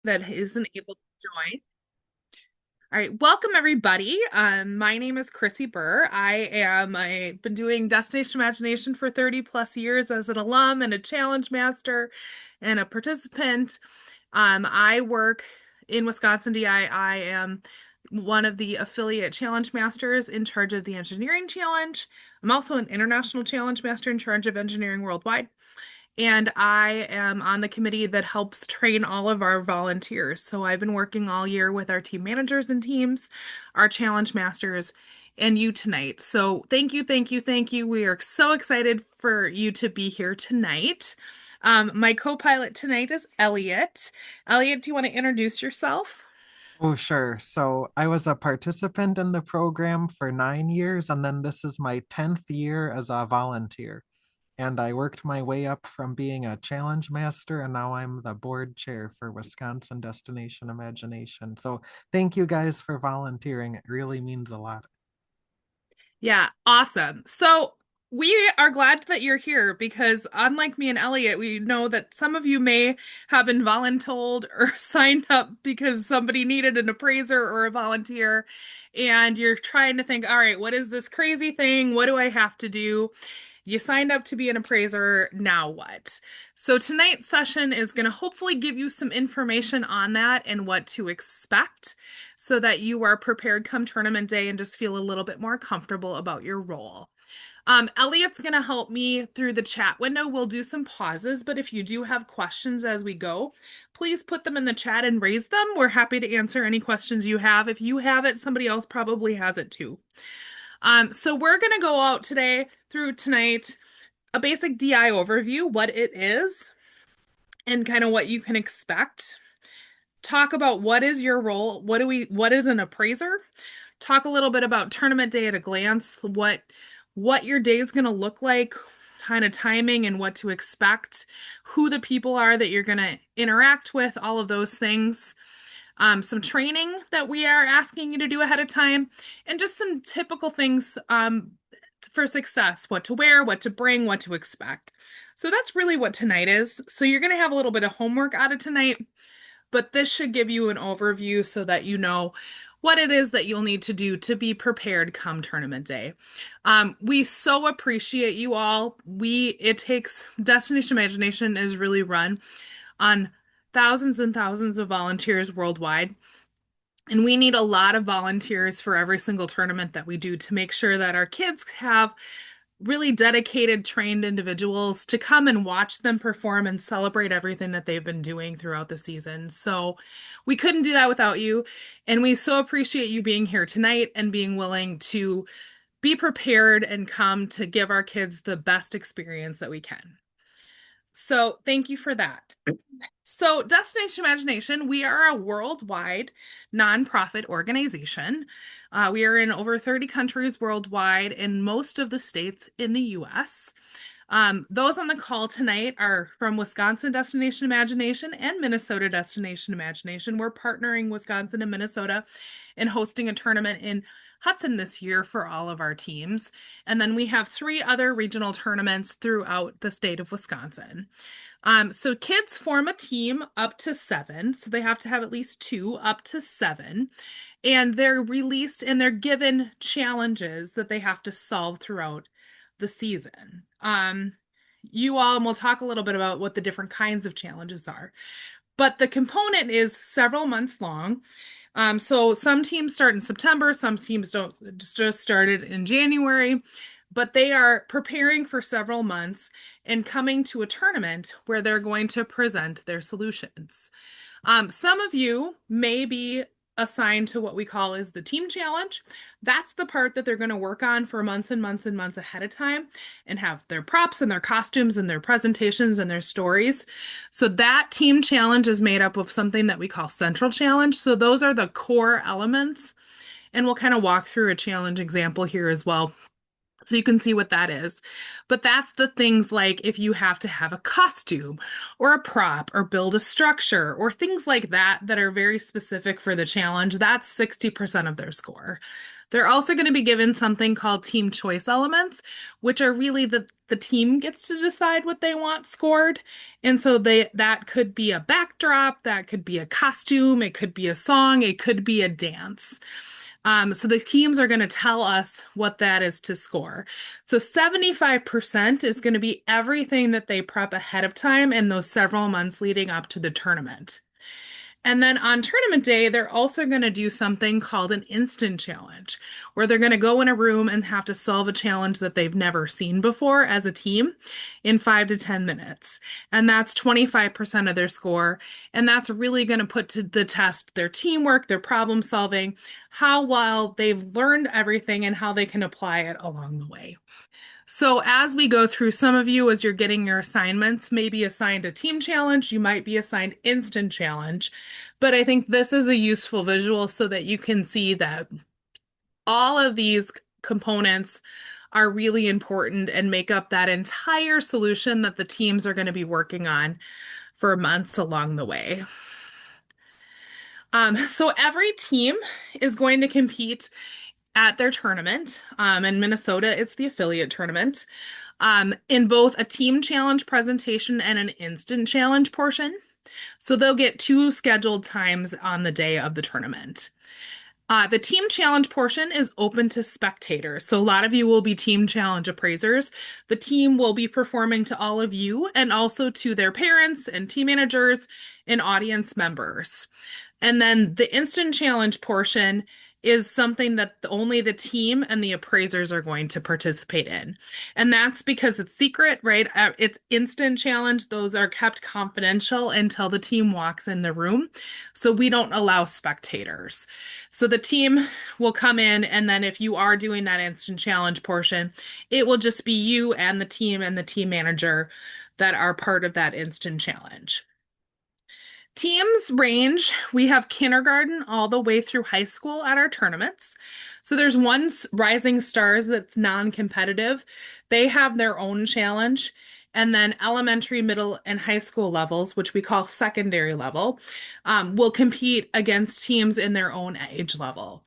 that isn't able to join. All right, welcome everybody. My name is Chrissy Burr. I've been doing Destination Imagination for 30 plus years as an alum and a challenge master and a participant. I work in Wisconsin DI. I am one of the affiliate challenge masters in charge of the engineering challenge. I'm also an international challenge master in charge of engineering worldwide. And I am on the committee that helps train all of our volunteers. So I've been working all year with our team managers and teams, our challenge masters, and you tonight. So thank you, thank you, thank you. We are so excited for you to be here tonight. My co-pilot tonight is Elliot. Elliot, do you want to introduce yourself? Oh, sure. So I was a participant in the program for 9 years, and then this is my 10th year as a volunteer. And I worked my way up from being a challenge master, and now I'm the board chair for Wisconsin Destination Imagination. So thank you guys for volunteering. It really means a lot. Yeah, awesome. So we are glad that you're here because unlike me and Elliot, we know that some of you may have been voluntold or signed up because somebody needed an appraiser or a volunteer, and you're trying to think, all right, what is this crazy thing? What do I have to do? You signed up to be an appraiser, now what? So tonight's session is going to hopefully give you some information on that and what to expect so that you are prepared come tournament day and just feel a little bit more comfortable about your role. Elliot's going to help me through the chat window. We'll do some pauses, but if you do have questions as we go, please put them in the chat and raise them. We're happy to answer any questions you have. If you have it, somebody else probably has it too. So we're going to go out today through tonight a basic DI overview, what it is, and kind of what you can expect. Talk about what is your role, what is an appraiser? Talk a little bit about tournament day at a glance, what your day is going to look like, kind of timing and what to expect, who the people are that you're going to interact with, all of those things. Some training that we are asking you to do ahead of time, and just some typical things for success, what to wear, what to bring, what to expect. So that's really what tonight is. So you're going to have a little bit of homework out of tonight, but this should give you an overview so that you know what it is that you'll need to do to be prepared come tournament day. We so appreciate you all. It takes Destination Imagination is really run on thousands and thousands of volunteers worldwide. And we need a lot of volunteers for every single tournament that we do to make sure that our kids have really dedicated, trained individuals to come and watch them perform and celebrate everything that they've been doing throughout the season. So we couldn't do that without you. And we so appreciate you being here tonight and being willing to be prepared and come to give our kids the best experience that we can. So thank you for that. So, Destination Imagination, we are a worldwide nonprofit organization. We are in over 30 countries worldwide in most of the states in the US. Those on the call tonight are from Wisconsin Destination Imagination and Minnesota Destination Imagination. We're partnering Wisconsin and Minnesota and hosting a tournament in Hudson this year for all of our teams. And then we have three other regional tournaments throughout the state of Wisconsin. So kids form a team up to seven. So they have to have at least two up to seven. And they're released and they're given challenges that they have to solve throughout the season. You all, and we'll talk a little bit about what the different kinds of challenges are. But the component is several months long. So some teams start in September, some teams don't just started in January, but they are preparing for several months and coming to a tournament where they're going to present their solutions. Some of you may be assigned to what we call is the team challenge. That's the part that they're going to work on for months and months and months ahead of time and have their props and their costumes and their presentations and their stories. So that team challenge is made up of something that we call central challenge. So those are the core elements. And we'll kind of walk through a challenge example here as well so you can see what that is. But that's the things like if you have to have a costume or a prop or build a structure or things like that that are very specific for the challenge, that's 60% of their score. They're also going to be given something called team choice elements, which are really the team gets to decide what they want scored. And so that could be a backdrop, that could be a costume, it could be a song, it could be a dance. So the teams are going to tell us what that is to score. So 75% is going to be everything that they prep ahead of time in those several months leading up to the tournament. And then on tournament day, they're also going to do something called an instant challenge, where they're going to go in a room and have to solve a challenge that they've never seen before as a team in 5 to 10 minutes. And that's 25% of their score. And that's really going to put to the test their teamwork, their problem solving, how well they've learned everything, and how they can apply it along the way. So, as we go through, some of you, as you're getting your assignments, may be assigned a team challenge, you might be assigned instant challenge. But I think this is a useful visual so that you can see that all of these components are really important and make up that entire solution that the teams are going to be working on for months along the way. So every team is going to compete at their tournament. In Minnesota, it's the affiliate tournament, in both a team challenge presentation and an instant challenge portion. So they'll get two scheduled times on the day of the tournament. The team challenge portion is open to spectators. So a lot of you will be team challenge appraisers. The team will be performing to all of you and also to their parents and team managers and audience members. And then the instant challenge portion is something that only the team and the appraisers are going to participate in. And that's because it's secret, right? It's instant challenge. Those are kept confidential until the team walks in the room. So we don't allow spectators. So the team will come in, and then if you are doing that instant challenge portion, it will just be you and the team manager that are part of that instant challenge. Teams range, we have kindergarten all the way through high school at our tournaments. So there's one Rising Stars that's non-competitive. They have their own challenge. And then elementary, middle, and high school levels, which we call secondary level, will compete against teams in their own age level.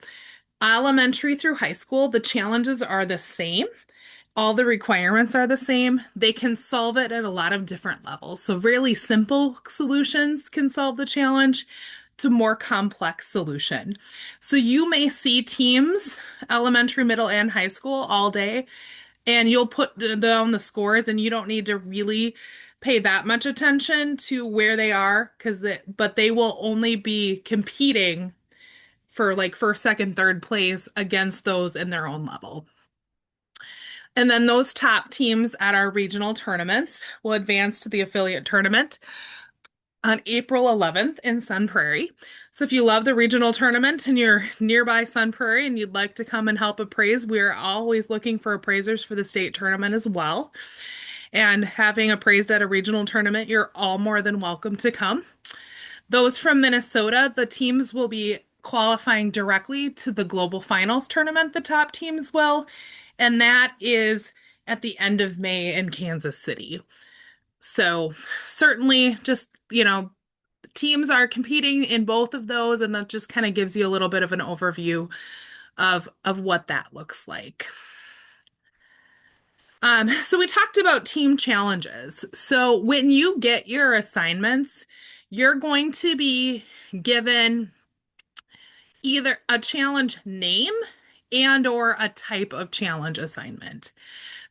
Elementary through high school, the challenges are the same. All the requirements are the same. They can solve it at a lot of different levels. So, really simple solutions can solve the challenge to more complex solution. So, you may see teams, elementary, middle, and high school all day, and you'll put down the scores, and you don't need to really pay that much attention to where they are but they will only be competing for like first, second, third place against those in their own level. And then those top teams at our regional tournaments will advance to the affiliate tournament on April 11th in Sun Prairie. So if you love the regional tournament and you're nearby Sun Prairie and you'd like to come and help appraise, we're always looking for appraisers for the state tournament as well. And having appraised at a regional tournament, you're all more than welcome to come. Those from Minnesota, the teams will be qualifying directly to the global finals tournament, the top teams will, and that is at the end of May in Kansas City. So certainly just, teams are competing in both of those, and that just kind of gives you a little bit of an overview of what that looks like. So we talked about team challenges. So when you get your assignments, you're going to be given either a challenge name and or a type of challenge assignment.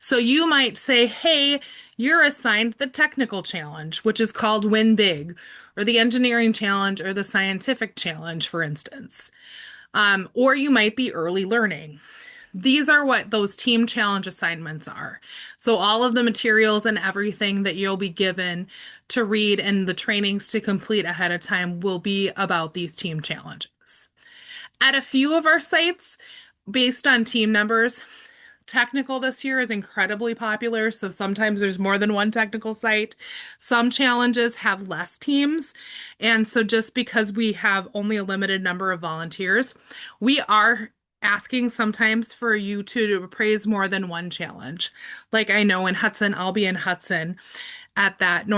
So you might say, hey, you're assigned the technical challenge, which is called Win Big, or the engineering challenge, or the scientific challenge, for instance. Or you might be early learning. These are what those team challenge assignments are. So all of the materials and everything that you'll be given to read and the trainings to complete ahead of time will be about these team challenges. At a few of our sites, based on team numbers, technical this year is incredibly popular. So sometimes there's more than one technical site. Some challenges have less teams. And so just because we have only a limited number of volunteers, we are asking sometimes for you to appraise more than one challenge. Like I know in Hudson, I'll be in Hudson at that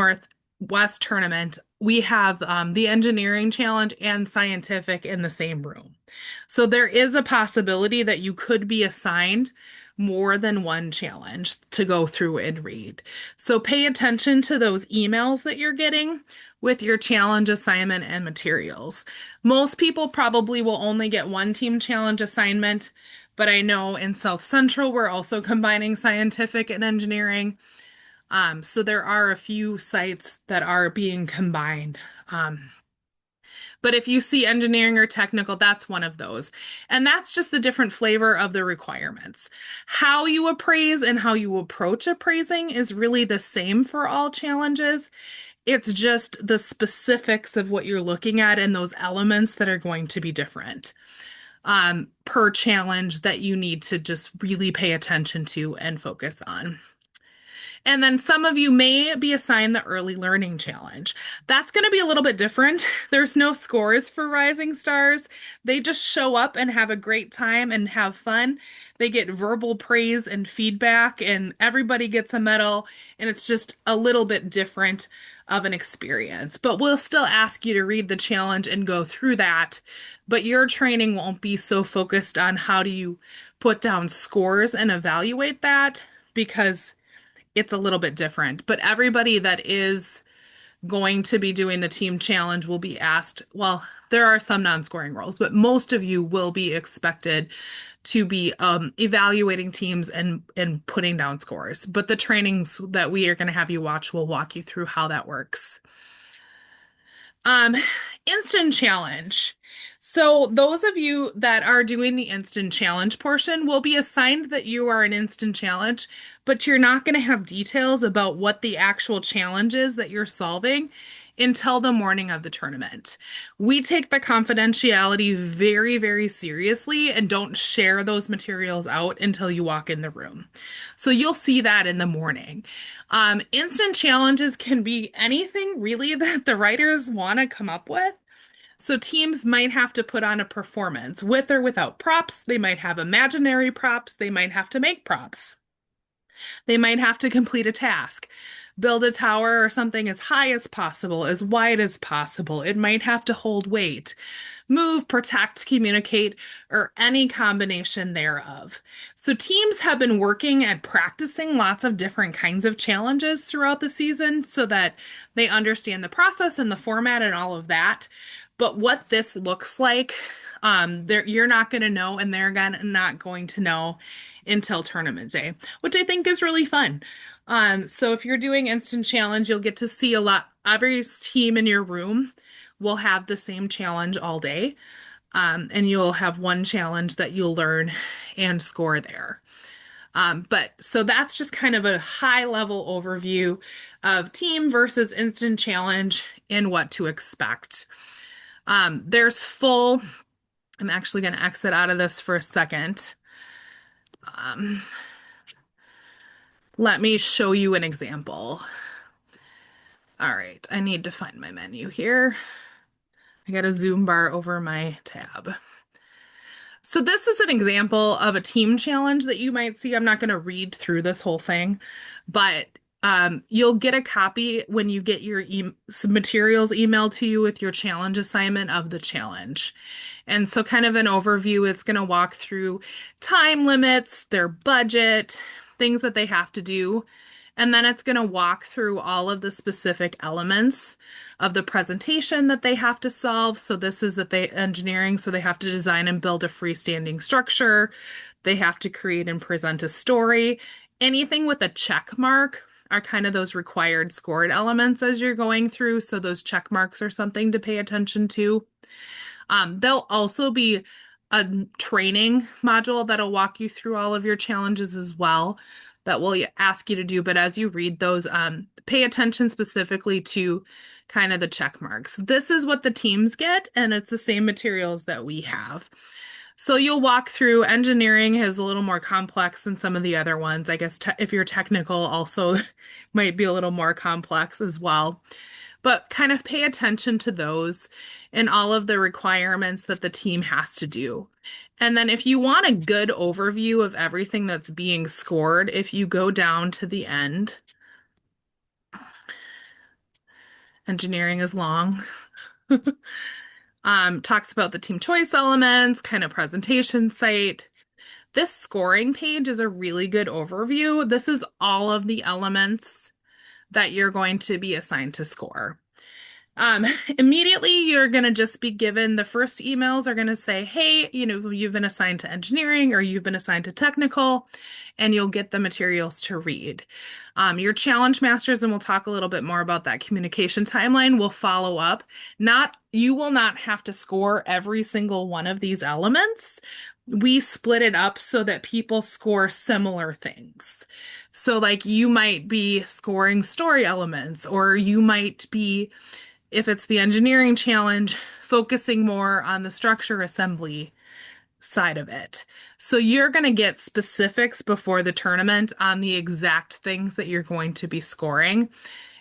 West tournament, we have the engineering challenge and scientific in the same room. So there is a possibility that you could be assigned more than one challenge to go through and read. So pay attention to those emails that you're getting with your challenge assignment and materials. Most people probably will only get one team challenge assignment, but I know in South Central we're also combining scientific and engineering. So there are a few sites that are being combined. But if you see engineering or technical, that's one of those. And that's just the different flavor of the requirements. How you appraise and how you approach appraising is really the same for all challenges. It's just the specifics of what you're looking at and those elements that are going to be different per challenge that you need to just really pay attention to and focus on. And then some of you may be assigned the early learning challenge. That's going to be a little bit different. There's no scores for Rising Stars. They just show up and have a great time and have fun. They get verbal praise and feedback, and everybody gets a medal, and it's just a little bit different of an experience. But we'll still ask you to read the challenge and go through that. But your training won't be so focused on how do you put down scores and evaluate that because it's a little bit different. But everybody that is going to be doing the team challenge will be asked, well, there are some non-scoring roles, but most of you will be expected to be evaluating teams and putting down scores. But the trainings that we are going to have you watch will walk you through how that works. Um, Instant challenge. So those of you that are doing the instant challenge portion will be assigned that you are an instant challenge, but you're not going to have details about what the actual challenge is that you're solving until the morning of the tournament. We take the confidentiality very, very seriously and don't share those materials out until you walk in the room. So you'll see that in the morning. Instant challenges can be anything really that the writers want to come up with. So teams might have to put on a performance with or without props. They might have imaginary props. They might have to make props. They might have to complete a task, build a tower or something as high as possible, as wide as possible. It might have to hold weight, move, protect, communicate, or any combination thereof. So teams have been working at practicing lots of different kinds of challenges throughout the season so that they understand the process and the format and all of that. But what this looks like, you're not going to know, and not going to know until tournament day, which I think is really fun. So if you're doing instant challenge, you'll get to see a lot. Every team in your room will have the same challenge all day, and you'll have one challenge that you'll learn and score there. But so that's just kind of a high level overview of team versus instant challenge and what to expect. There's full, I'm actually going to exit out of this for a second. Um, Let me show you an example. All right, I need to find my menu here. I got a zoom bar over my tab. So this is an example of a team challenge that you might see. I'm not going to read through this whole thing, but you'll get a copy when you get your materials emailed to you with your challenge assignment of the challenge. And so kind of an overview, it's going to walk through time limits, their budget, things that they have to do. And then it's going to walk through all of the specific elements of the presentation that they have to solve. So this is that they engineering, so they have to design and build a freestanding structure. They have to create and present a story. Anything with a check mark are kind of those required scored elements as you're going through. So those check marks are something to pay attention to. There'll also be a training module that'll walk you through all of your challenges as well that will ask you to do. But as you read those, pay attention specifically to kind of the check marks. This is what the teams get, and it's the same materials that we have. So you'll walk through. Engineering is a little more complex than some of the other ones. I guess if you're technical, also might be a little more complex as well. But kind of pay attention to those and all of the requirements that the team has to do. And then if you want a good overview of everything that's being scored, if you go down to the end, Engineering is long. Talks about the team choice elements, kind of presentation site. This scoring page is a really good overview. This is all of the elements that you're going to be assigned to score. Um, Immediately, you're going to just be given the first emails are going to say, hey, you've been assigned to engineering or you've been assigned to technical, and you'll get the materials to read. Your challenge masters, and we'll talk a little bit more about that communication timeline, will follow up. You will not have to score every single one of these elements. We split it up so that people score similar things. So, like, you might be scoring story elements, or you might be if it's the engineering challenge, focusing more on the structure assembly side of it. So you're going to get specifics before the tournament on the exact things that you're going to be scoring.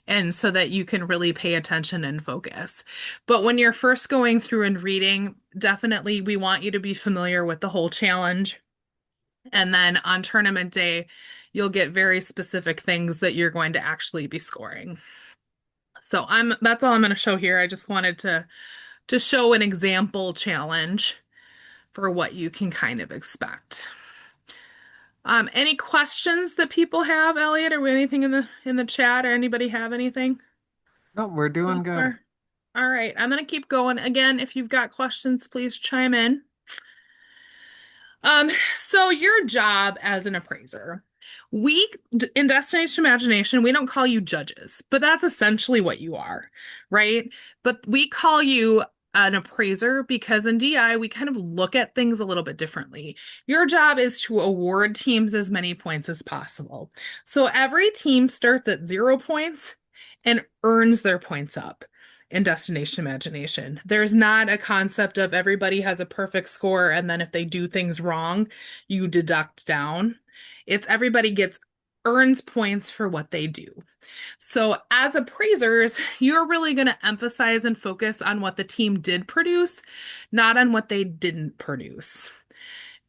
And so that you can really pay attention and focus. But when you're first going through and reading, definitely we want you to be familiar with the whole challenge. And then on tournament day, you'll get very specific things that you're going to actually be scoring. So that's all I'm going to show here. I just wanted to show an example challenge for what you can kind of expect. Any questions that people have, Elliot, or anything in the chat, or anybody have anything No, we're so doing good. far? All right, I'm going to keep going. Again, if you've got questions, please chime in. So your job as an appraiser, in Destination Imagination, we don't call you judges, but that's essentially what you are, right? But we call you an appraiser because in DI, we kind of look at things a little bit differently. Your job is to award teams as many points as possible. So every team starts at 0 points and earns their points up in Destination Imagination. There's not a concept of everybody has a perfect score, and then if they do things wrong, you deduct down. It's everybody earns points for what they do. So as appraisers, you're really going to emphasize and focus on what the team did produce, not on what they didn't produce.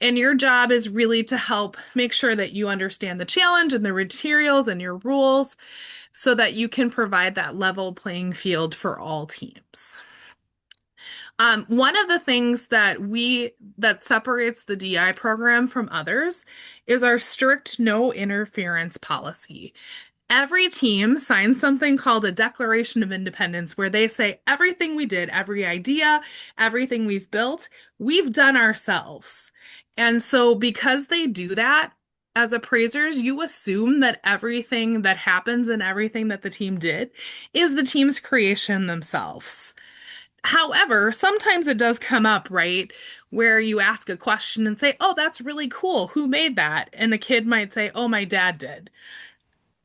And your job is really to help make sure that you understand the challenge and the materials and your rules so that you can provide that level playing field for all teams. One of the things that separates the DI program from others is our strict no interference policy. Every team signs something called a Declaration of Independence, where they say everything we did, every idea, everything we've built, we've done ourselves. And so, because they do that, as appraisers, you assume that everything that happens and everything that the team did is the team's creation themselves. However, sometimes it does come up, right, where you ask a question and say, oh, that's really cool. Who made that? And a kid might say, oh, my dad did.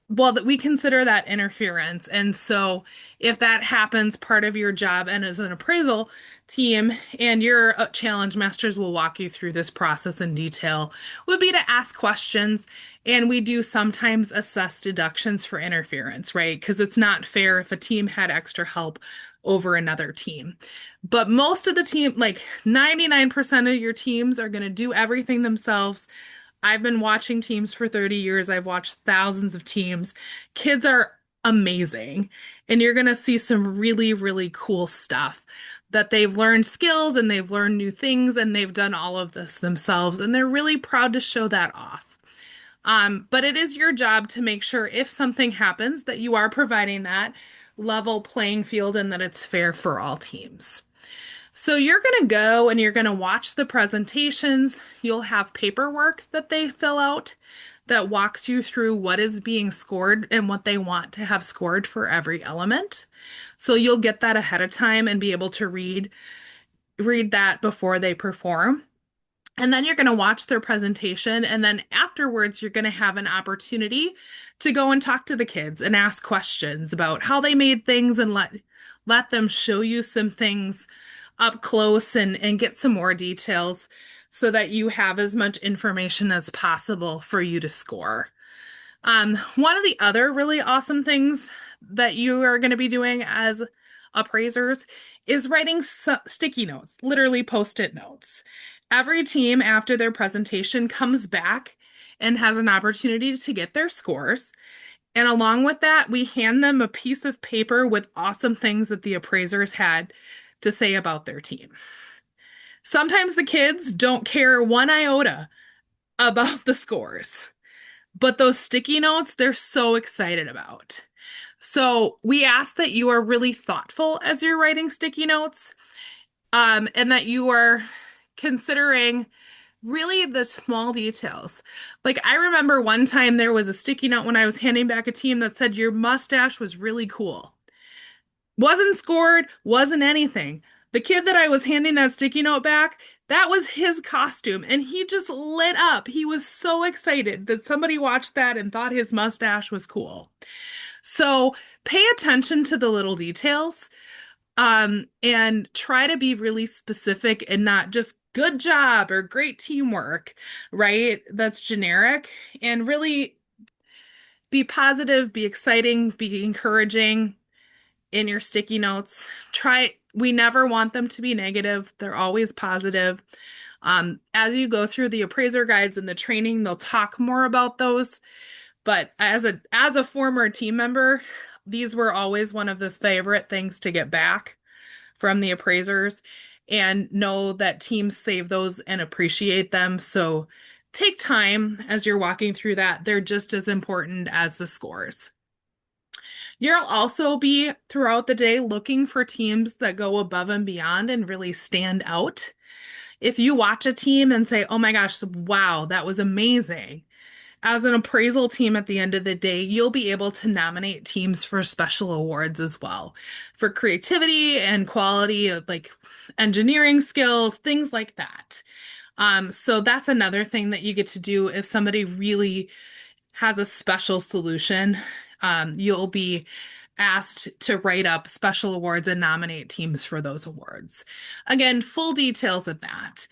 Well, that we consider that interference. And so if that happens, part of your job and as an appraisal team and your challenge masters will walk you through this process in detail would be to ask questions. And we do sometimes assess deductions for interference, right? Because it's not fair if a team had extra help over another team. But most of the team, like 99% of your teams are going to do everything themselves. I've been watching teams for 30 years. I've watched thousands of teams. Kids are amazing. And you're going to see some really, really cool stuff that they've learned skills and they've learned new things and they've done all of this themselves. And they're really proud to show that off. But it is your job to make sure if something happens that you are providing that level playing field and that it's fair for all teams. So you're going to go and you're going to watch the presentations. You'll have paperwork that they fill out that walks you through what is being scored and what they want to have scored for every element. So you'll get that ahead of time and be able to read that before they perform. And then you're going to watch their presentation. And then afterwards, you're going to have an opportunity to go and talk to the kids and ask questions about how they made things and let them show you some things up close and get some more details so that you have as much information as possible for you to score. One of the other really awesome things that you are going to be doing as appraisers is writing sticky notes, literally post-it notes. Every team after their presentation comes back and has an opportunity to get their scores. And along with that, we hand them a piece of paper with awesome things that the appraisers had to say about their team. Sometimes the kids don't care one iota about the scores, but those sticky notes, they're so excited about. So we ask that you are really thoughtful as you're writing sticky notes, and that you are considering really the small details. Like I remember one time there was a sticky note when I was handing back a team that said your mustache was really cool. Wasn't scored, wasn't anything. The kid that I was handing that sticky note back, that was his costume, and he just lit up. He was so excited that somebody watched that and thought his mustache was cool. So pay attention to the little details, and try to be really specific and not just good job or great teamwork, right? That's generic. And really be positive, be exciting, be encouraging in your sticky notes. We never want them to be negative. They're always positive. As you go through the appraiser guides and the training, they'll talk more about those. But as a former team member, these were always one of the favorite things to get back from the appraisers, and know that teams save those and appreciate them. So take time as you're walking through that. They're just as important as the scores. You'll also be throughout the day looking for teams that go above and beyond and really stand out. If you watch a team and say, oh my gosh, wow, that was amazing. As an appraisal team at the end of the day, you'll be able to nominate teams for special awards as well for creativity and quality, like engineering skills, things like that. So that's another thing that you get to do if somebody really has a special solution. You'll be asked to write up special awards and nominate teams for those awards. Again, full details of that.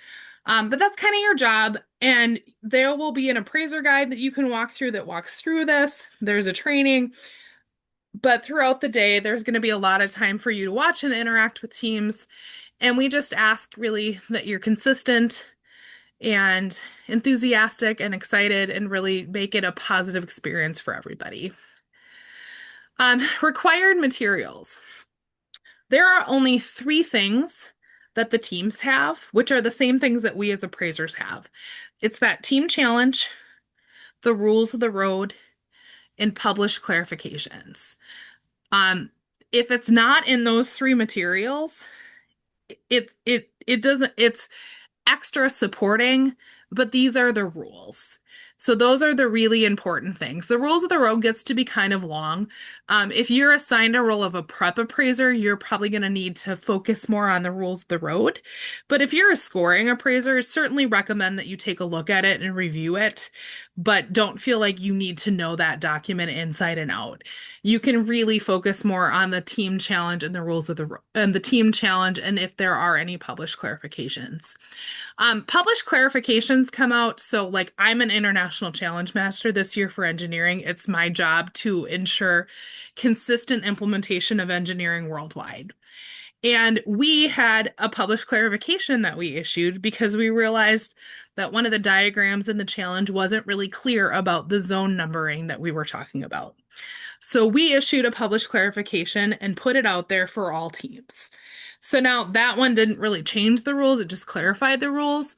But that's kind of your job. And there will be an appraiser guide that you can walk through that walks through this. There's a training. But throughout the day, there's going to be a lot of time for you to watch and interact with teams. And we just ask really that you're consistent and enthusiastic and excited and really make it a positive experience for everybody. Required materials. There are only three things that the teams have, which are the same things that we as appraisers have. It's that team challenge, the rules of the road, and published clarifications. Um, if it's not in those three materials, it doesn't, it's extra supporting, but these are the rules. So those are the really important things. The rules of the road gets to be kind of long. If you're assigned a role of a prep appraiser, you're probably going to need to focus more on the rules of the road. But if you're a scoring appraiser, I certainly recommend that you take a look at it and review it, but don't feel like you need to know that document inside and out. You can really focus more on the team challenge and the rules of the team challenge, and if there are any published clarifications. Published clarifications come out. So, like, I'm an international challenge master this year for engineering. It's my job to ensure consistent implementation of engineering worldwide. And we had a published clarification that we issued because we realized that one of the diagrams in the challenge wasn't really clear about the zone numbering that we were talking about. So we issued a published clarification and put it out there for all teams. So now that one didn't really change the rules, it just clarified the rules.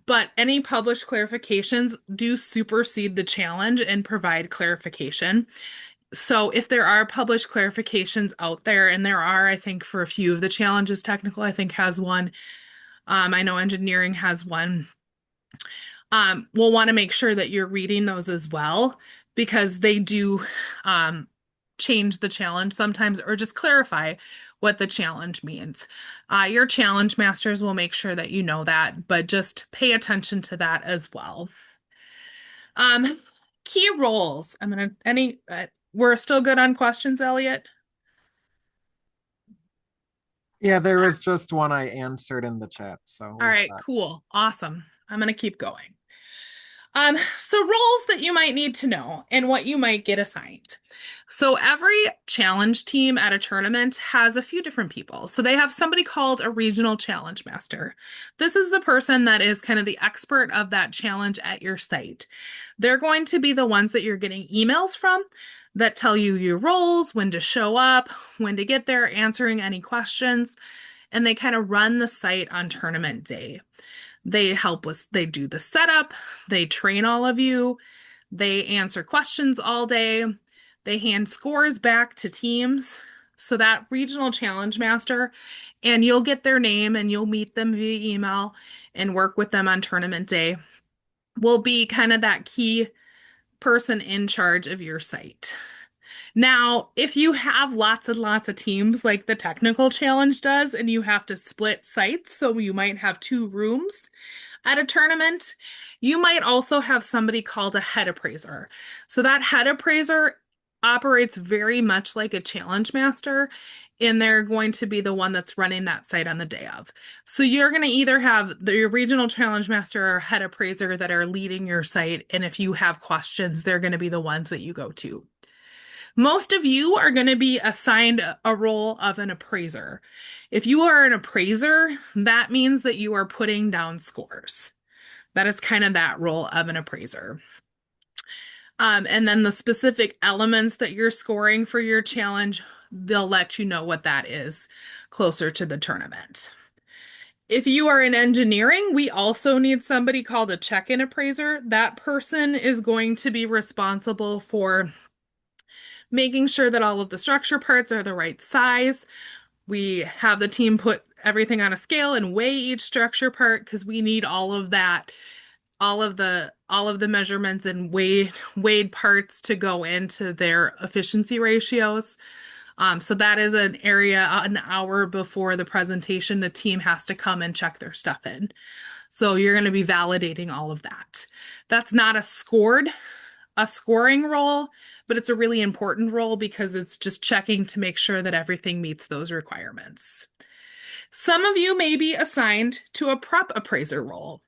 But any published clarifications do supersede the challenge and provide clarification. So if there are published clarifications out there, and there are, I think for a few of the challenges, technical, I think has one. I know engineering has one. We'll want to make sure that you're reading those as well, because they do change the challenge sometimes or just clarify what the challenge means. Your challenge masters will make sure that you know that, but just pay attention to that as well. Um, Key roles. We're still good on questions, Elliot? Yeah, there was just one I answered in the chat, so All we're right, set. cool. Awesome. I'm gonna keep going. So roles that you might need to know and what you might get assigned. So every challenge team at a tournament has a few different people. So they have somebody called a regional challenge master. This is the person that is kind of the expert of that challenge at your site. They're going to be the ones that you're getting emails from. that tell you your roles, when to show up, when to get there, answering any questions, and they kind of run the site on tournament day. They do the setup, they train all of you, they answer questions all day, they hand scores back to teams. So that regional challenge master, and you'll get their name and you'll meet them via email and work with them on tournament day, will be kind of that key person in charge of your site. Now, if you have lots and lots of teams like the technical challenge does, and you have to split sites, so you might have two rooms at a tournament, you might also have somebody called a head appraiser. So that head appraiser operates very much like a challenge master, and they're going to be the one that's running that site on the day of. So you're going to either have your regional challenge master or head appraiser that are leading your site, and if you have questions, they're going to be the ones that you go to. Most of you are going to be assigned a role of an appraiser. If you are an appraiser, that means that you are putting down scores. That is kind of that role of an appraiser. And then the specific elements that you're scoring for your challenge, they'll let you know what that is closer to the tournament. If you are in engineering, we also need somebody called a check-in appraiser. That person is going to be responsible for making sure that all of the structure parts are the right size. We have the team put everything on a scale and weigh each structure part because we need all of that, all of the measurements and weighed parts to go into their efficiency ratios. So that is an area an hour before the presentation, the team has to come and check their stuff in. So you're going to be validating all of that. That's not a scoring role, but it's a really important role because it's just checking to make sure that everything meets those requirements. Some of you may be assigned to a prep appraiser role.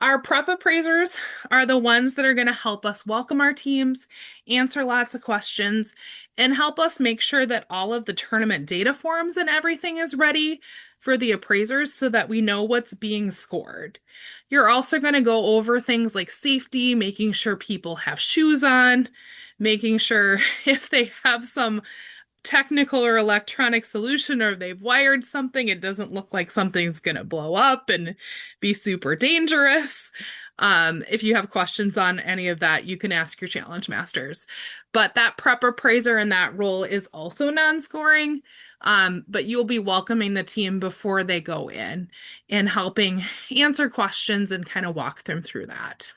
Our prep appraisers are the ones that are going to help us welcome our teams, answer lots of questions, and help us make sure that all of the tournament data forms and everything is ready for the appraisers so that we know what's being scored. You're also going to go over things like safety, making sure people have shoes on, making sure if they have some technical or electronic solution or they've wired something, it doesn't look like something's going to blow up and be super dangerous. If you have questions on any of that, you can ask your challenge masters. But that prep appraiser in that role is also non-scoring, but you'll be welcoming the team before they go in and helping answer questions and kind of walk them through that.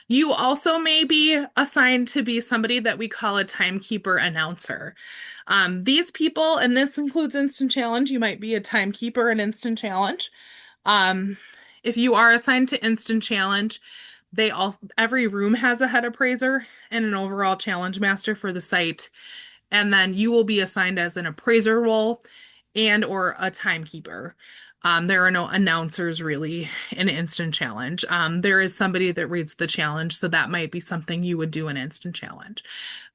You also may be assigned to be somebody that we call a timekeeper announcer. These people, and this includes Instant Challenge, you might be a timekeeper in Instant Challenge. Um, if you are assigned to Instant Challenge, every room has a head appraiser and an overall challenge master for the site. And then you will be assigned as an appraiser role and or a timekeeper. There are no announcers really in Instant Challenge. There is somebody that reads the challenge, so that might be something you would do in Instant Challenge.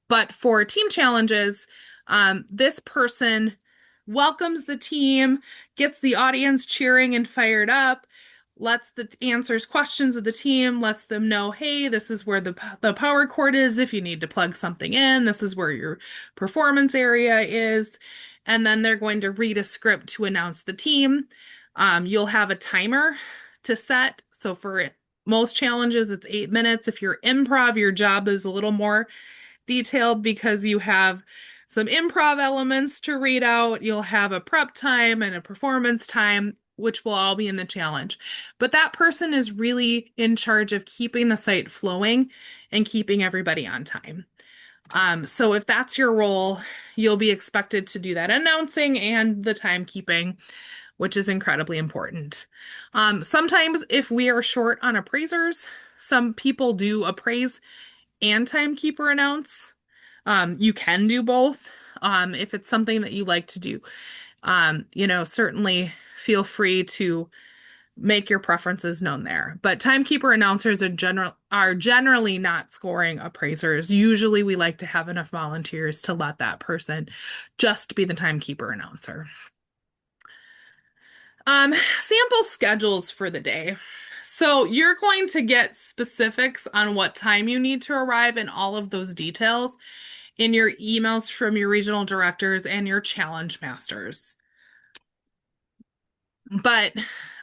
But for team challenges, this person welcomes the team, gets the audience cheering and fired up, answers questions of the team, lets them know, hey, this is where the power cord is if you need to plug something in, this is where your performance area is, and then they're going to read a script to announce the team. You'll have a timer to set. So for most challenges, it's 8 minutes. If you're improv, your job is a little more detailed because you have some improv elements to read out. You'll have a prep time and a performance time, which will all be in the challenge. But that person is really in charge of keeping the site flowing and keeping everybody on time. So if that's your role, you'll be expected to do that announcing and the timekeeping, which is incredibly important. Sometimes if we are short on appraisers, some people do appraise and timekeeper announce. You can do both if it's something that you like to do. Certainly feel free to make your preferences known there. But timekeeper announcers are generally not scoring appraisers. Usually we like to have enough volunteers to let that person just be the timekeeper announcer. Sample schedules for the day. So you're going to get specifics on what time you need to arrive and all of those details in your emails from your regional directors and your challenge masters. But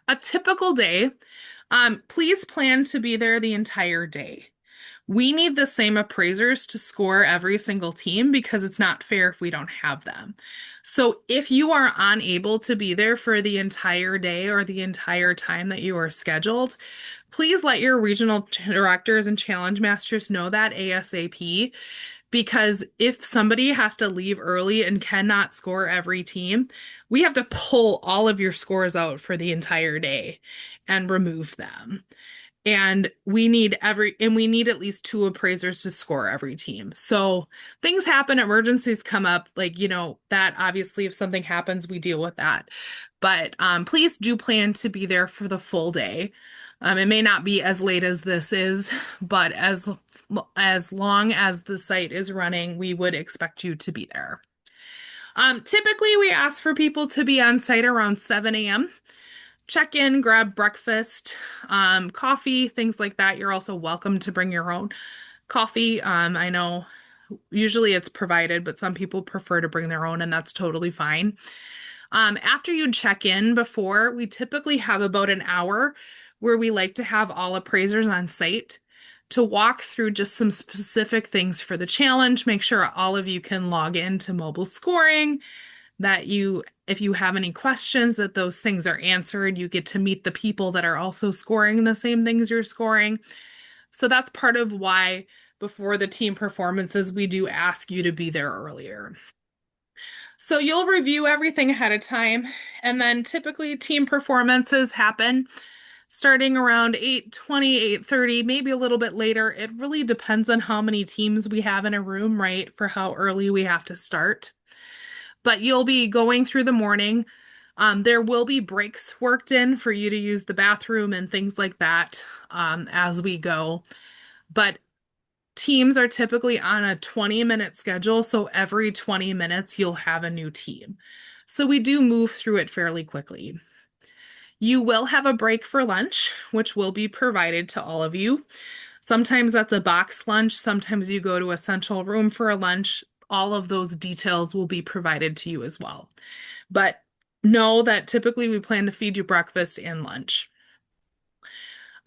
a typical day, please plan to be there the entire day. We need the same appraisers to score every single team because it's not fair if we don't have them. So if you are unable to be there for the entire day or the entire time that you are scheduled, please let your regional directors and challenge masters know that ASAP, because if somebody has to leave early and cannot score every team, we have to pull all of your scores out for the entire day and remove them. And we need at least two appraisers to score every team. So things happen, emergencies come up, like, that obviously if something happens, we deal with that. But please do plan to be there for the full day. It may not be as late as this is, but as long as the site is running, we would expect you to be there. Typically, we ask for people to be on site around 7 a.m. Check in, grab breakfast, coffee, things like that. You're also welcome to bring your own coffee. I know usually it's provided, but some people prefer to bring their own, and that's totally fine. After you check in before, we typically have about an hour where we like to have all appraisers on site to walk through just some specific things for the challenge, make sure all of you can log into mobile scoring, that if you have any questions, that those things are answered. You get to meet the people that are also scoring the same things you're scoring. So that's part of why before the team performances, we do ask you to be there earlier. So you'll review everything ahead of time, and then typically team performances happen starting around 8:20, 8:30, maybe a little bit later. It really depends on how many teams we have in a room, right, for how early we have to start. But you'll be going through the morning. There will be breaks worked in for you to use the bathroom and things like that as we go. But teams are typically on a 20-minute schedule, so every 20 minutes you'll have a new team. So we do move through it fairly quickly. You will have a break for lunch, which will be provided to all of you. Sometimes that's a box lunch, sometimes you go to a central room for a lunch. All of those details will be provided to you as well. But know that typically we plan to feed you breakfast and lunch.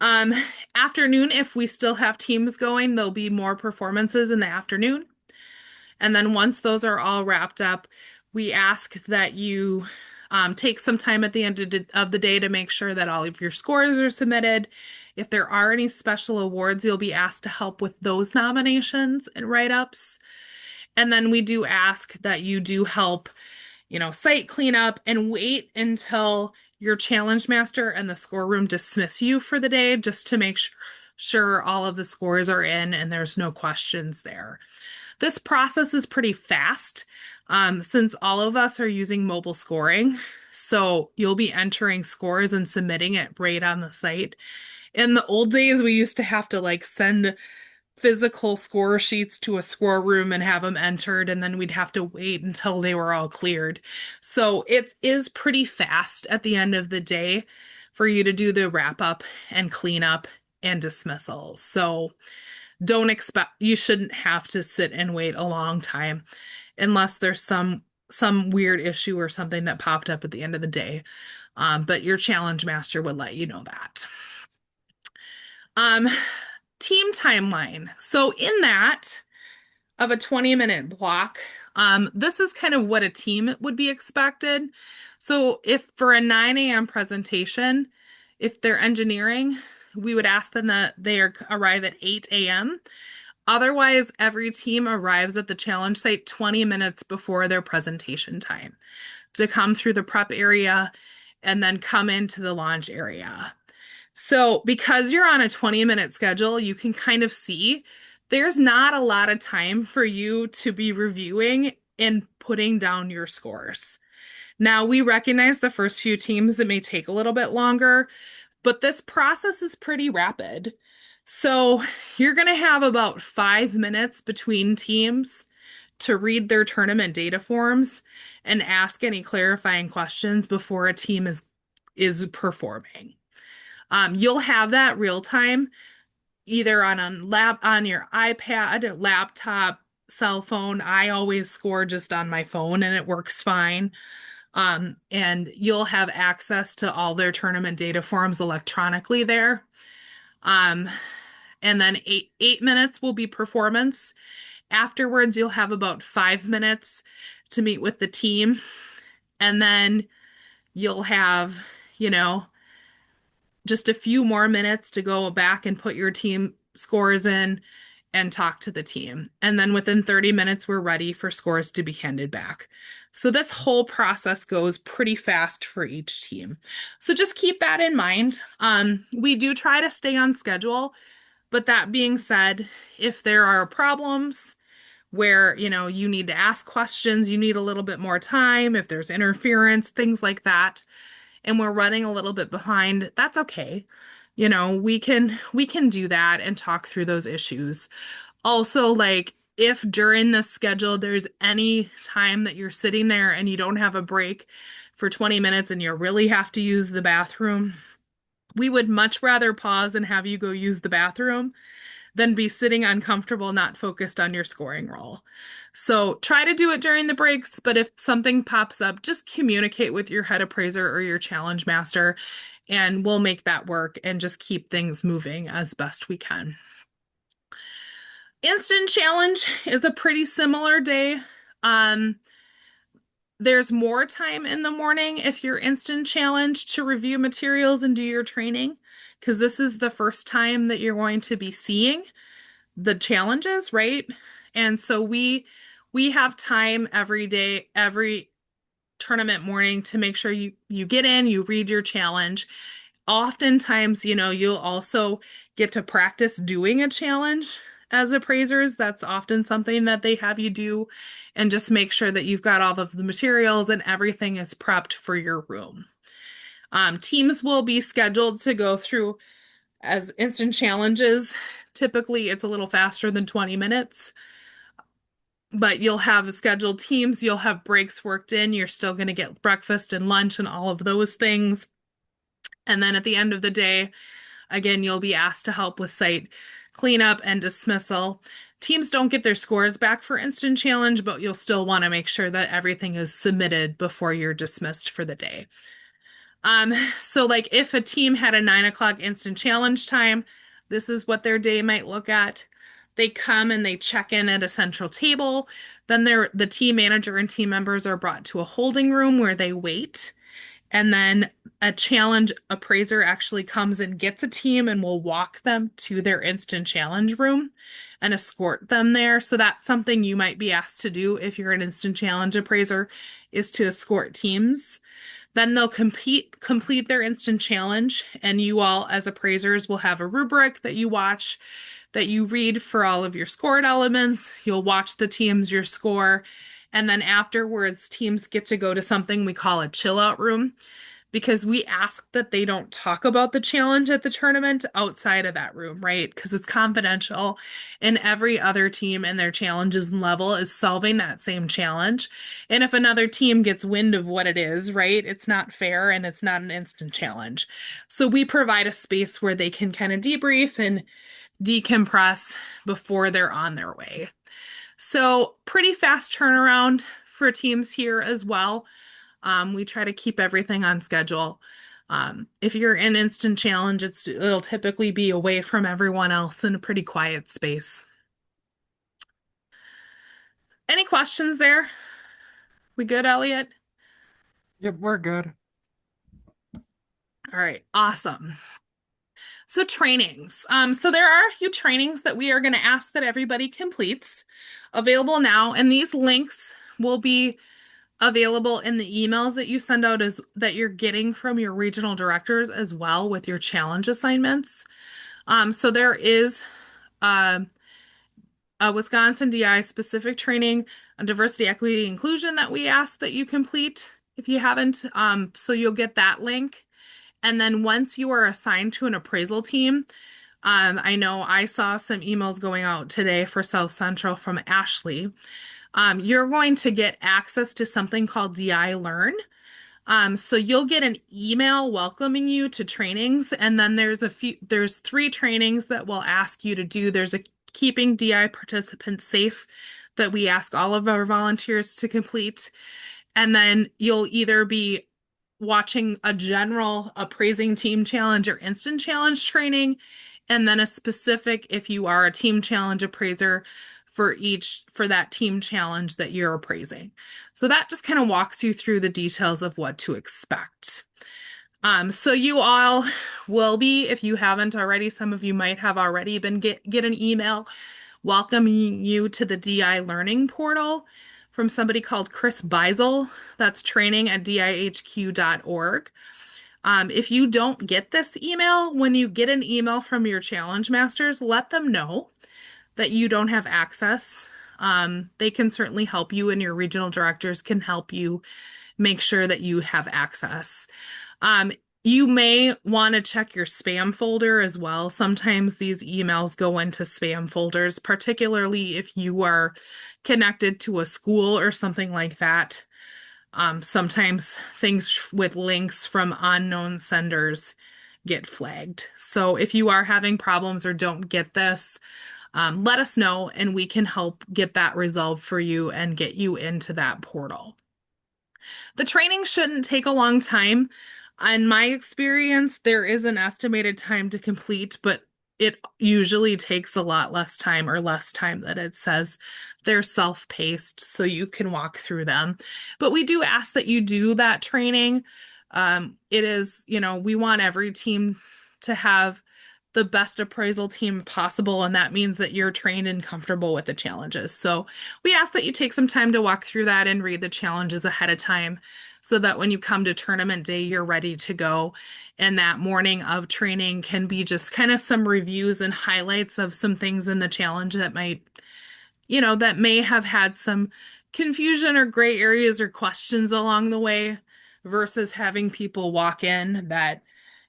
Um, Afternoon, if we still have teams going, there'll be more performances in the afternoon. And then once those are all wrapped up, we ask that you take some time at the end of the day to make sure that all of your scores are submitted. If there are any special awards, you'll be asked to help with those nominations and write-ups. And then we do ask that you do help, site cleanup and wait until your challenge master and the score room dismiss you for the day just to make sure all of the scores are in and there's no questions there. This process is pretty fast since all of us are using mobile scoring. So you'll be entering scores and submitting it right on the site. In the old days, we used to have to send physical score sheets to a score room and have them entered, and then we'd have to wait until they were all cleared. So it is pretty fast at the end of the day for you to do the wrap up and cleanup and dismissal. So you shouldn't have to sit and wait a long time unless there's some weird issue or something that popped up at the end of the day. But your challenge master would let you know that. Um, Team timeline. So in that of a 20-minute block, this is kind of what a team would be expected. So if for a 9 a.m. presentation, if they're engineering, we would ask them that arrive at 8 a.m. Otherwise, every team arrives at the challenge site 20 minutes before their presentation time to come through the prep area and then come into the launch area. So, because you're on a 20-minute schedule, you can kind of see there's not a lot of time for you to be reviewing and putting down your scores. Now, we recognize the first few teams, it may take a little bit longer, but this process is pretty rapid. So, you're going to have about 5 minutes between teams to read their tournament data forms and ask any clarifying questions before a team is performing. You'll have that real time either on your iPad, laptop, cell phone. I always score just on my phone and it works fine. And you'll have access to all their tournament data forms electronically there. Um, and then 8 minutes will be performance. Afterwards, you'll have about 5 minutes to meet with the team. And then you'll have, you know, just a few more minutes to go back and put your team scores in and talk to the team. And then within 30 minutes, we're ready for scores to be handed back. So this whole process goes pretty fast for each team. So just keep that in mind. We do try to stay on schedule, but that being said, if there are problems where, you need to ask questions, you need a little bit more time, if there's interference, things like that, and we're running a little bit behind, that's okay. We can do that and talk through those issues. Also, like if during the schedule there's any time that you're sitting there and you don't have a break for 20 minutes and you really have to use the bathroom, we would much rather pause and have you go use the bathroom than be sitting uncomfortable, not focused on your scoring roll. So try to do it during the breaks, but if something pops up, just communicate with your head appraiser or your challenge master, and we'll make that work and just keep things moving as best we can. Instant challenge is a pretty similar day. Um, there's more time in the morning if you're instant challenge to review materials and do your training, because this is the first time that you're going to be seeing the challenges, right? And so we have time every day, every tournament morning to make sure you get in, you read your challenge. Oftentimes, you'll also get to practice doing a challenge as appraisers. That's often something that they have you do, and just make sure that you've got all of the materials and everything is prepped for your room. Teams will be scheduled to go through as instant challenges. Typically, it's a little faster than 20 minutes, but you'll have scheduled teams, you'll have breaks worked in, you're still going to get breakfast and lunch and all of those things. And then at the end of the day, again, you'll be asked to help with site cleanup and dismissal. Teams don't get their scores back for instant challenge, but you'll still want to make sure that everything is submitted before you're dismissed for the day. So like if a team had a 9 o'clock instant challenge time, this is what their day might look at. They come and they check in at a central table. Then the team manager and team members are brought to a holding room where they wait. And then a challenge appraiser actually comes and gets a team and will walk them to their instant challenge room and escort them there. So that's something you might be asked to do if you're an instant challenge appraiser, is to escort teams. Then they'll complete their instant challenge, and you all, as appraisers, will have a rubric that you watch, that you read for all of your scored elements. You'll watch the teams your score, and then afterwards, teams get to go to something we call a chill out room, because we ask that they don't talk about the challenge at the tournament outside of that room, right? Because it's confidential, and every other team and their challenges and level is solving that same challenge. And if another team gets wind of what it is, right, it's not fair and it's not an instant challenge. So we provide a space where they can kind of debrief and decompress before they're on their way. So pretty fast turnaround for teams here as well. We try to keep everything on schedule. If you're in instant challenge, it'll typically be away from everyone else in a pretty quiet space. Any questions there? We good, Elliot? Yep, we're good. All right, awesome. So trainings. So there are a few trainings that we are going to ask that everybody completes, available now, and these links will be available in the emails that you send out, as that you're getting from your regional directors as well with your challenge assignments. So there is a Wisconsin DI specific training on diversity, equity, inclusion that we ask that you complete if you haven't. So you'll get that link. And then once you are assigned to an appraisal team, I know I saw some emails going out today for South Central from Ashley. You're going to get access to something called DI Learn. So you'll get an email welcoming you to trainings, and then there's three trainings that we'll ask you to do. There's a keeping DI participants safe that we ask all of our volunteers to complete. And then you'll either be watching a general appraising team challenge or instant challenge training, and then a specific, if you are a team challenge appraiser, for that team challenge that you're appraising. So that just kind of walks you through the details of what to expect. So you all will be, if you haven't already, some of you might have already been get an email welcoming you to the DI learning portal from somebody called Chris Beisel. That's training at dihq.org. If you don't get this email, when you get an email from your challenge masters, let them know that you don't have access. They can certainly help you, and your regional directors can help you make sure that you have access. Um, you may want to check your spam folder as well. Sometimes these emails go into spam folders, particularly if you are connected to a school or something like that. Sometimes things with links from unknown senders get flagged. So if you are having problems or don't get this, let us know and we can help get that resolved for you and get you into that portal. The training shouldn't take a long time. In my experience, there is an estimated time to complete, but it usually takes a lot less time or less time than it says. They're self-paced, so you can walk through them. But we do ask that you do that training. It is, we want every team to have the best appraisal team possible, and that means that you're trained and comfortable with the challenges. So we ask that you take some time to walk through that and read the challenges ahead of time so that when you come to tournament day, you're ready to go. And that morning of training can be just kind of some reviews and highlights of some things in the challenge that that may have had some confusion or gray areas or questions along the way versus having people walk in that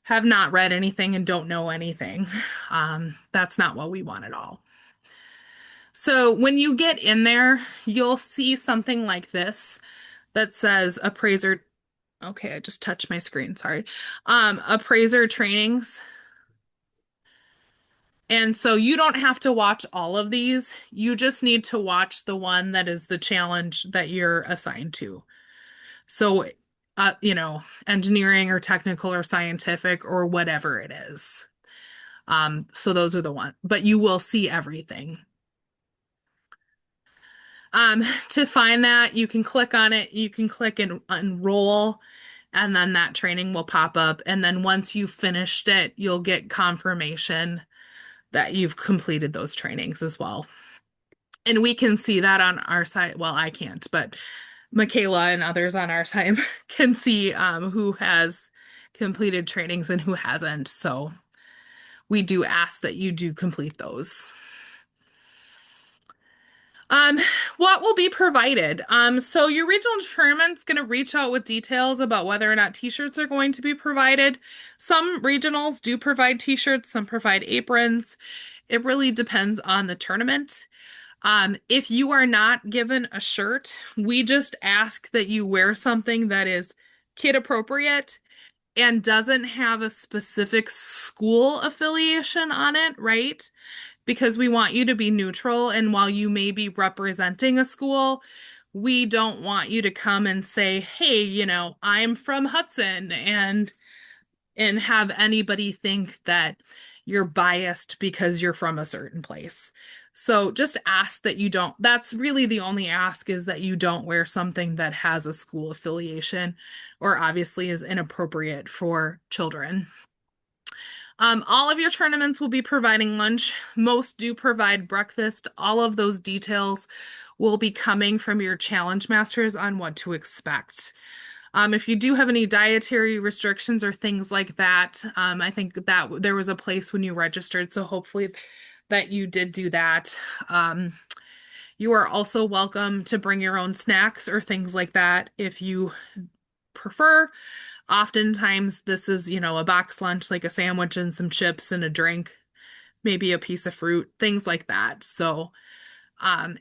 have not read anything and don't know anything. That's not what we want at all. So when you get in there, you'll see something like this that says appraiser. Okay, I just touched my screen, sorry. Appraiser trainings. And so you don't have to watch all of these. You just need to watch the one that is the challenge that you're assigned to. So, engineering or technical or scientific or whatever it is. So those are the ones, but you will see everything. To find that, you can click on it, you can click and enroll, and then that training will pop up. And then once you've finished it, you'll get confirmation that you've completed those trainings as well. And we can see that on our site. Well, I can't, but Michaela and others on our site can see who has completed trainings and who hasn't. So we do ask that you do complete those. Um, what will be provided? So your regional tournament's going to reach out with details about whether or not t-shirts are going to be provided. Some regionals do provide t-shirts, some provide aprons. It really depends on the tournament. If you are not given a shirt, we just ask that you wear something that is kid appropriate and doesn't have a specific school affiliation on it, right? Because we want you to be neutral. And while you may be representing a school, we don't want you to come and say, hey, I'm from Hudson and have anybody think that you're biased because you're from a certain place. So just ask that you don't, that's really the only ask, is that you don't wear something that has a school affiliation or obviously is inappropriate for children. All of your tournaments will be providing lunch. Most do provide breakfast. All of those details will be coming from your challenge masters on what to expect. If you do have any dietary restrictions or things like that, I think that there was a place when you registered, so hopefully that you did do that. You are also welcome to bring your own snacks or things like that if you prefer. Oftentimes, this is, a box lunch, like a sandwich and some chips and a drink, maybe a piece of fruit, things like that. So,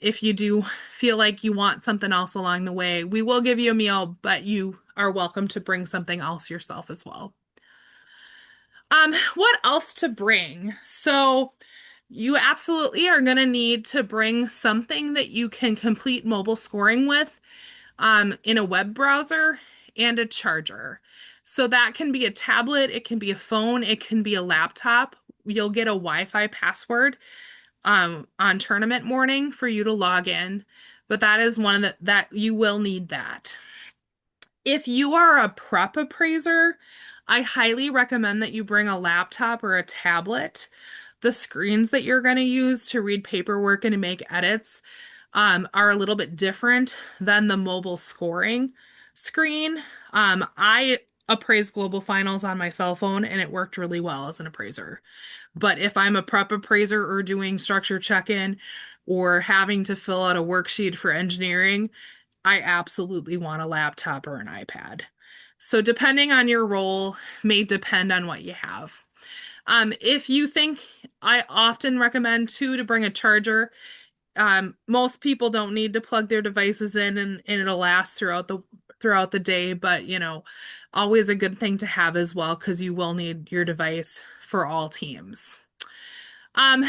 If you do feel like you want something else along the way, we will give you a meal, but you are welcome to bring something else yourself as well. What else to bring? So you absolutely are going to need to bring something that you can complete mobile scoring with, in a web browser and a charger. So that can be a tablet, it can be a phone, it can be a laptop. You'll get a Wi-Fi password on tournament morning for you to log in, but that is one of that you will need that. If you are a prep appraiser, I highly recommend that you bring a laptop or a tablet. The screens that you're going to use to read paperwork and to make edits are a little bit different than the mobile scoring screen. I appraised global finals on my cell phone and it worked really well as an appraiser. But if I'm a prep appraiser or doing structure check-in or having to fill out a worksheet for engineering, I absolutely want a laptop or an iPad. So depending on your role may depend on what you have. If you think, I often recommend too to bring a charger. Most people don't need to plug their devices in and it'll last throughout the day, but always a good thing to have as well because you will need your device for all teams. Um,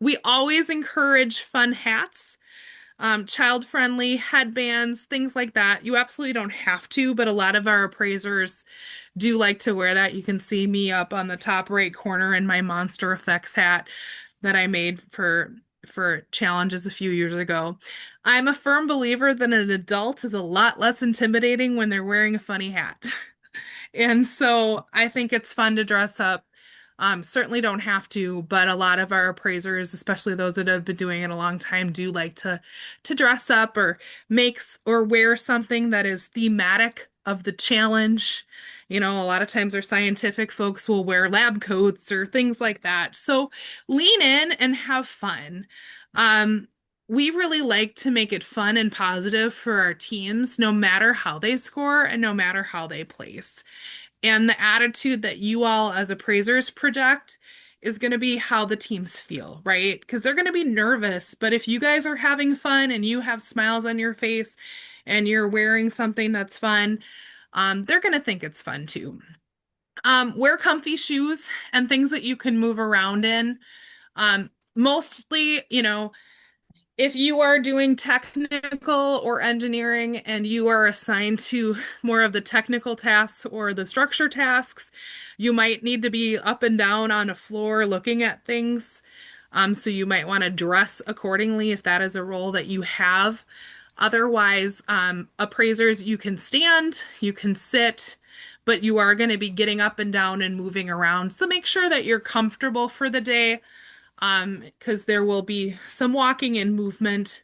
we always encourage fun hats, child-friendly headbands, things like that. You absolutely don't have to, but a lot of our appraisers do like to wear that. You can see me up on the top right corner in my Monster Effects hat that I made for challenges a few years ago. I'm a firm believer that an adult is a lot less intimidating when they're wearing a funny hat. And so I think it's fun to dress up. Certainly don't have to, but a lot of our appraisers, especially those that have been doing it a long time, do like to dress up or or wear something that is thematic of the challenge. A lot of times our scientific folks will wear lab coats or things like that. So lean in and have fun. Um, we really like to make it fun and positive for our teams, no matter how they score and no matter how they place. And the attitude that you all as appraisers project is going to be how the teams feel, right? Because they're going to be nervous. But if you guys are having fun and you have smiles on your face and you're wearing something that's fun, they're going to think it's fun too. Wear comfy shoes and things that you can move around in. Mostly, if you are doing technical or engineering and you are assigned to more of the technical tasks or the structure tasks, you might need to be up and down on a floor looking at things. So you might want to dress accordingly if that is a role that you have. Otherwise, appraisers, you can stand, you can sit, but you are going to be getting up and down and moving around. So make sure that you're comfortable for the day, because there will be some walking and movement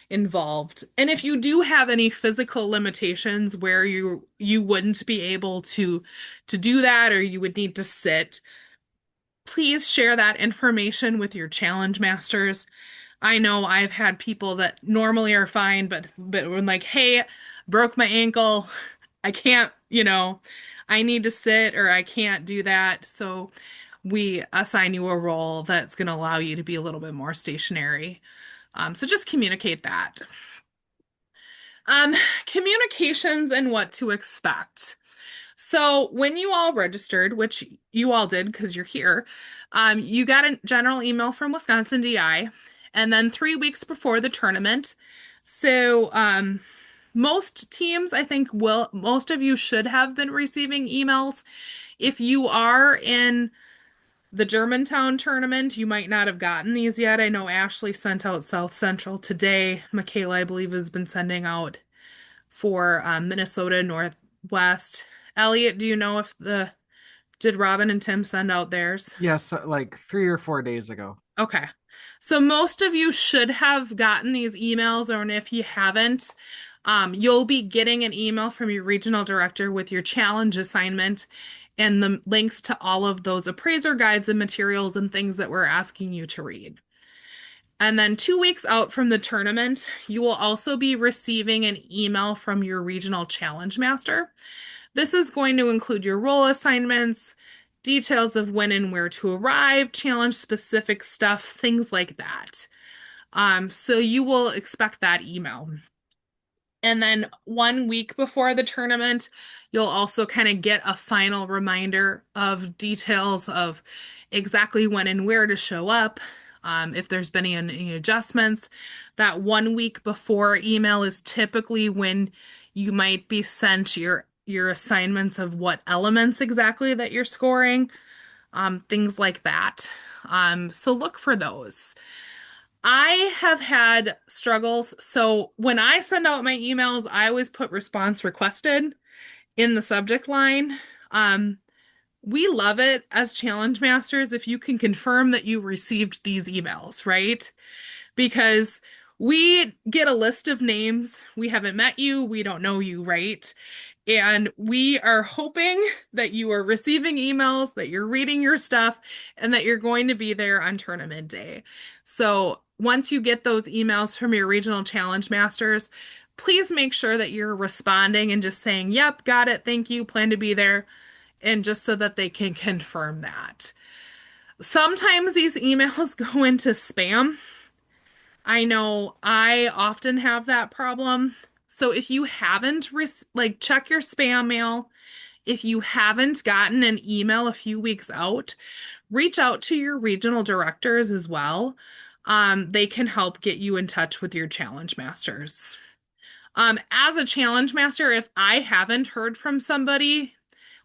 involved. And if you do have any physical limitations where you wouldn't be able to do that or you would need to sit, please share that information with your challenge masters. I know I've had people that normally are fine, but when like, hey, broke my ankle, I can't, I need to sit or I can't do that. So we assign you a role that's going to allow you to be a little bit more stationary. So just communicate that. Um, Communications and what to expect. So when you all registered, which you all did because you're here, you got a general email from Wisconsin DI, and then 3 weeks before the tournament. So most teams, I think, most of you should have been receiving emails. If you are in the Germantown tournament, you might not have gotten these yet. I know Ashley sent out South Central today. Michaela, I believe, has been sending out for Minnesota Northwest. Elliot, do you know if did Robin and Tim send out theirs? Yes, like 3 or 4 days ago. Okay. So most of you should have gotten these emails, or if you haven't, you'll be getting an email from your regional director with your challenge assignment and the links to all of those appraiser guides and materials and things that we're asking you to read. And then 2 weeks out from the tournament, you will also be receiving an email from your regional challenge master. This is going to include your role assignments, details of when and where to arrive, challenge specific stuff, things like that. So you will expect that email. And then 1 week before the tournament, you'll also kind of get a final reminder of details of exactly when and where to show up. If there's been any adjustments, that 1 week before email is typically when you might be sent your assignments of what elements exactly that you're scoring, things like that. So look for those. I have had struggles. So when I send out my emails, I always put response requested in the subject line. Um, we love it as challenge masters if you can confirm that you received these emails, right? Because we get a list of names. We haven't met you, we don't know you, right? And we are hoping that you are receiving emails, that you're reading your stuff, and that you're going to be there on tournament day. So once you get those emails from your regional challenge masters, please make sure that you're responding and just saying, yep, got it, thank you, plan to be there, and just so that they can confirm that. Sometimes these emails go into spam. I know I often have that problem. So if you haven't like check your spam mail, if you haven't gotten an email a few weeks out, reach out to your regional directors as well. They can help get you in touch with your challenge masters. As a challenge master, if I haven't heard from somebody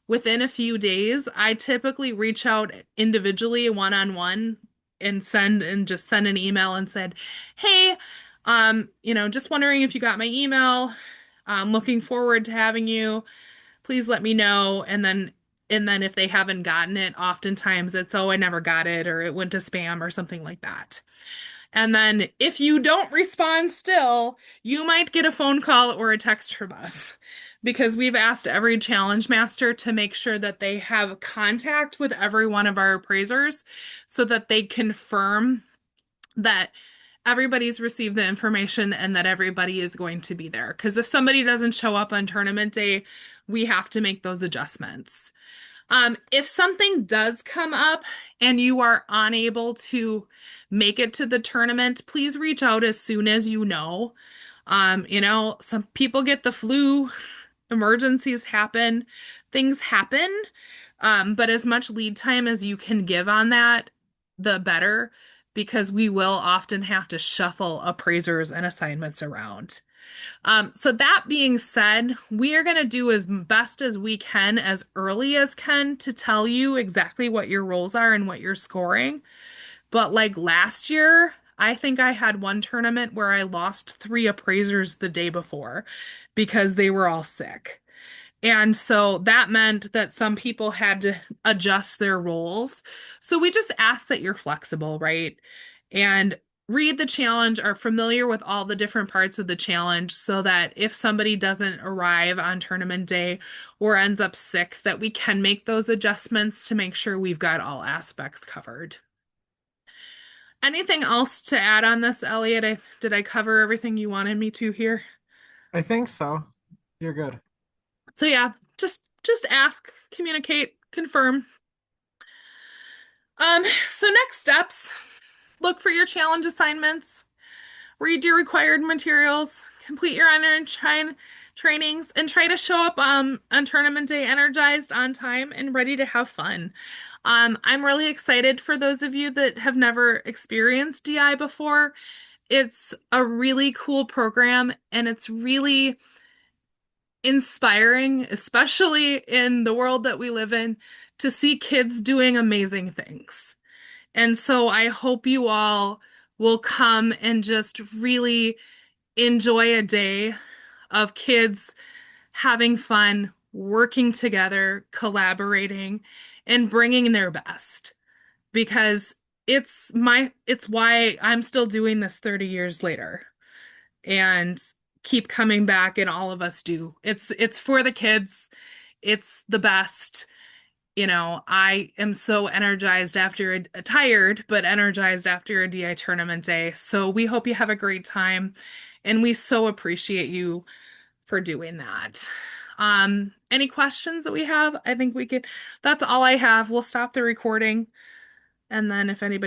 within a few days, I typically reach out individually one on one and just send an email and said, "Hey, just wondering if you got my email. I'm looking forward to having you. Please let me know." And then if they haven't gotten it, oftentimes it's, "Oh, I never got it," or "It went to spam," or something like that. And then if you don't respond still, you might get a phone call or a text from us because we've asked every challenge master to make sure that they have contact with every one of our appraisers so that they confirm that everybody's received the information and that everybody is going to be there. Because if somebody doesn't show up on tournament day, we have to make those adjustments. If something does come up and you are unable to make it to the tournament, please reach out as soon as you know. Some people get the flu, emergencies happen, things happen. But as much lead time as you can give on that, the better, because we will often have to shuffle appraisers and assignments around. So that being said, we are going to do as best as we can, as early as can, to tell you exactly what your roles are and what you're scoring. But like last year, I think I had one tournament where I lost three appraisers the day before because they were all sick. And so that meant that some people had to adjust their roles. So we just ask that you're flexible, right? And read the challenge, are familiar with all the different parts of the challenge so that if somebody doesn't arrive on tournament day or ends up sick, that we can make those adjustments to make sure we've got all aspects covered. Anything else to add on this, Elliot? Did I cover everything you wanted me to here? I think so. You're good. So yeah, just ask, communicate, confirm. So next steps, look for your challenge assignments, read your required materials, complete your trainings, and try to show up on tournament day energized, on time, and ready to have fun. I'm really excited for those of you that have never experienced DI before. It's a really cool program, and it's really inspiring, especially in the world that we live in, to see kids doing amazing things. And so I hope you all will come and just really enjoy a day of kids having fun, working together, collaborating, and bringing their best. Because it's why I'm still doing this 30 years later and keep coming back, and all of us do. It's for the kids. It's the best. I am so energized after tired, but energized after a DI tournament day. So we hope you have a great time, and we so appreciate you for doing that. Any questions that we have? I think we could, that's all I have. We'll stop the recording, and then if anybody